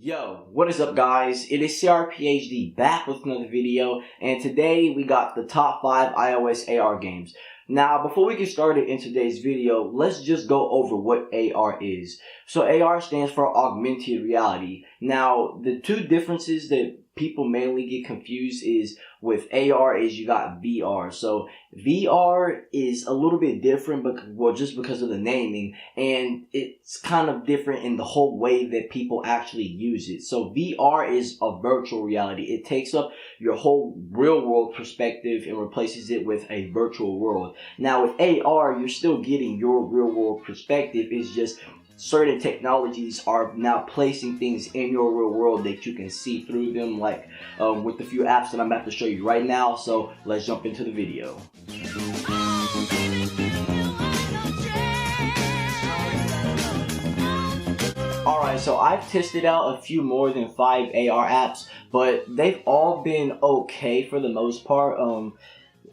Yo, what is up guys? It is CRPHD back with another video, and today we got the top 5 iOS AR games. Now, before we get started in today's video, let's just go over what AR is. So AR stands for Augmented Reality. Now, the two differences that people mainly get confused is with AR is you got VR. So VR is a little bit different, but just because of the naming, and it's kind of different in the whole way that people actually use it. So VR is a virtual reality. It takes up your whole real world perspective and replaces it with a virtual world. Now with AR, you're still getting your real world perspective. It's just certain technologies are now placing things in your real world that you can see through them, like with the few apps that I'm about to show you right now. So let's jump into the video. Alright, so I've tested out a few more than 5 AR apps, but they've all been okay for the most part.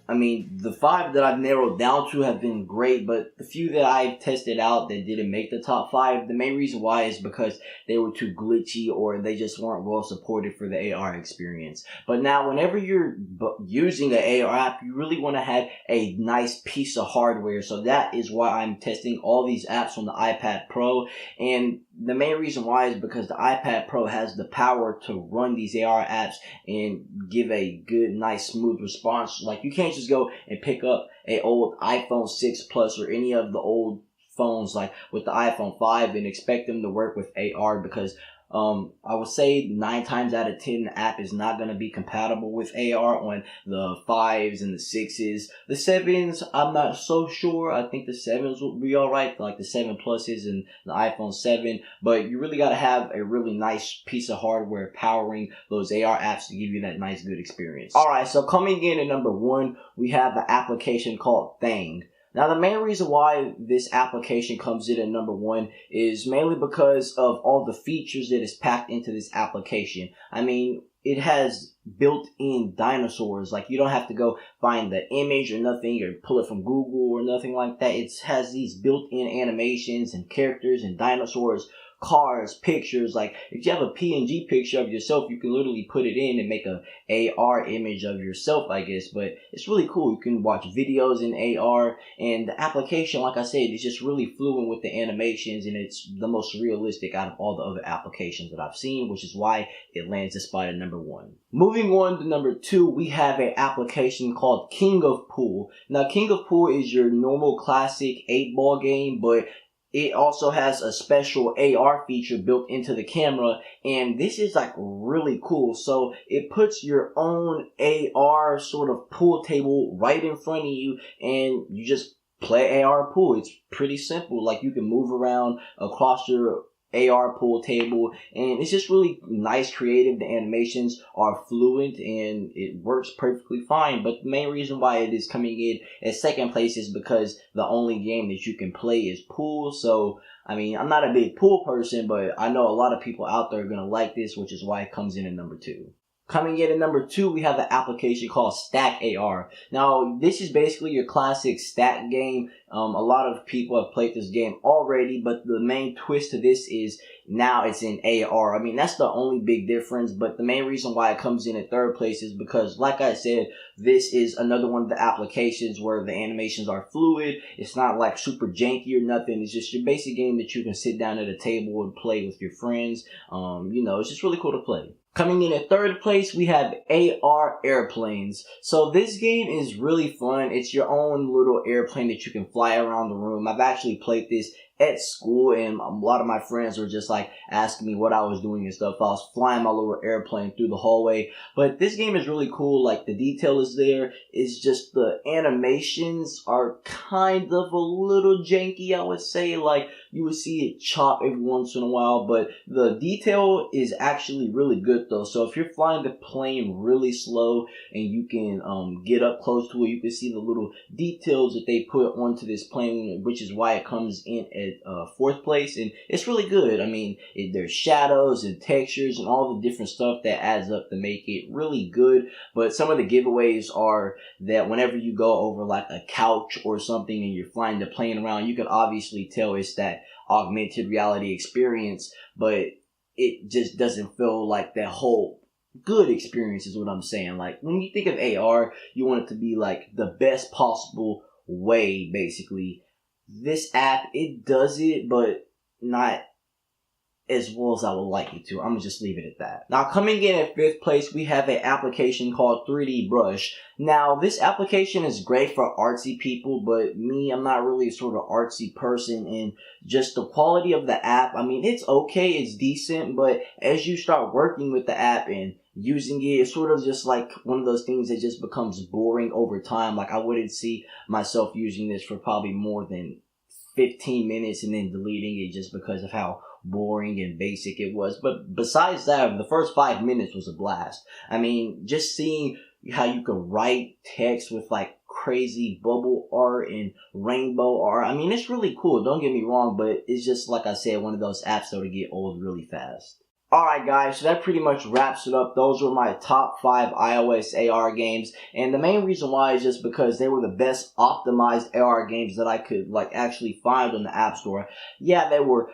I mean, the 5 that I've narrowed down to have been great, but the few that I've tested out that didn't make the top 5, the main reason why is because they were too glitchy or they just weren't well supported for the AR experience. But now, whenever you're using an AR app, you really want to have a nice piece of hardware. So that is why I'm testing all these apps on the iPad Pro. And the main reason why is because the iPad Pro has the power to run these AR apps and give a good, nice, smooth response. Like, you can't just go and pick up a old iPhone 6 Plus or any of the old phones like with the iPhone 5 and expect them to work with AR, because I would say 9 times out of 10 the app is not going to be compatible with AR on the 5s and the 6s. The 7s, I'm not so sure. I think the 7s will be alright, like the 7 Pluses and the iPhone 7. But you really got to have a really nice piece of hardware powering those AR apps to give you that nice, good experience. Alright, so coming in at number 1, we have an application called Thing. Now, the main reason why this application comes in at number 1 is mainly because of all the features that is packed into this application. I mean, it has built-in dinosaurs. Like, you don't have to go find the image or nothing or pull it from Google or nothing like that. It has these built-in animations and characters and dinosaurs, cars, pictures. Like, if you have a PNG picture of yourself, you can literally put it in and make a AR image of yourself, I guess. But it's really cool. You can watch videos in AR, and the application, like I said, is just really fluent with the animations, and it's the most realistic out of all the other applications that I've seen, which is why it lands this spot at number 1. Moving on to number 2, we have an application called King of Pool. Now, King of Pool is your normal classic 8-ball game, but it also has a special AR feature built into the camera, and this is like really cool. So it puts your own AR sort of pool table right in front of you, and you just play AR pool. It's pretty simple. Like, you can move around across your AR pool table, and it's just really nice, creative. The animations are fluent and it works perfectly fine. But the main reason why it is coming in at second place is because the only game that you can play is pool. So I mean, I'm not a big pool person, but I know a lot of people out there are gonna like this, which is why it comes in at number 2. Coming in at number 2, we have an application called Stack AR. Now, this is basically your classic stack game. A lot of people have played this game already, but the main twist to this is now it's in AR. I mean, that's the only big difference, but the main reason why it comes in at third place is because, like I said, this is another one of the applications where the animations are fluid. It's not like super janky or nothing. It's just your basic game that you can sit down at a table and play with your friends. It's just really cool to play. Coming in at third place, we have AR Airplanes. So this game is really fun. It's your own little airplane that you can fly around the room. I've actually played this at school, and a lot of my friends were just like asking me what I was doing and stuff. I was flying my little airplane through the hallway. But this game is really cool. Like, the detail is there. It's just the animations are kind of a little janky, I would say. Like, you would see it chop every once in a while, but the detail is actually really good though. So if you're flying the plane really slow and you can get up close to it, you can see the little details that they put onto this plane, which is why it comes in at fourth place. And it's really good. I mean, there's shadows and textures and all the different stuff that adds up to make it really good. But some of the giveaways are that whenever you go over like a couch or something and you're flying the plane around, you can obviously tell it's that augmented reality experience. But it just doesn't feel like that whole good experience is what I'm saying. Like, when you think of AR, you want it to be like the best possible way, basically. This app, it does it, but not as well as I would like it to. I'm gonna just leave it at that. Now, coming in at 5th place, we have an application called 3D Brush. Now, this application is great for artsy people, but me, I'm not really a sort of artsy person, and just the quality of the app, I mean, it's okay, it's decent, but as you start working with the app and using it, it's sort of just like one of those things that just becomes boring over time. Like, I wouldn't see myself using this for probably more than 15 minutes and then deleting it just because of how boring and basic it was. But besides that, the first 5 minutes was a blast. I mean, just seeing how you could write text with like crazy bubble art and rainbow art, I mean, it's really cool, don't get me wrong, but it's just, like I said, one of those apps that'll get old really fast. Alright guys, so that pretty much wraps it up. Those were my top 5 iOS AR games, and the main reason why is just because they were the best optimized AR games that I could like actually find on the App Store. Yeah, they were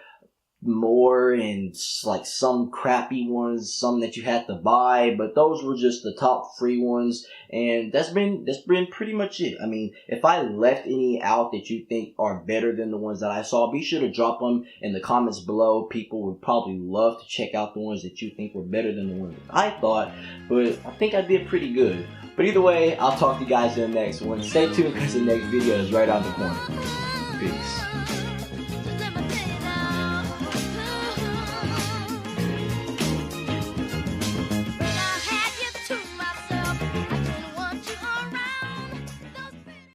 more and like some crappy ones, some that you had to buy, but those were just the top free ones, and that's been pretty much it. I mean, if I left any out that you think are better than the ones that I saw, be sure to drop them in the comments below. People would probably love to check out the ones that you think were better than the ones that I thought, but I think I did pretty good. But either way, I'll talk to you guys in the next one. Stay tuned because the next video is right on the corner. Peace.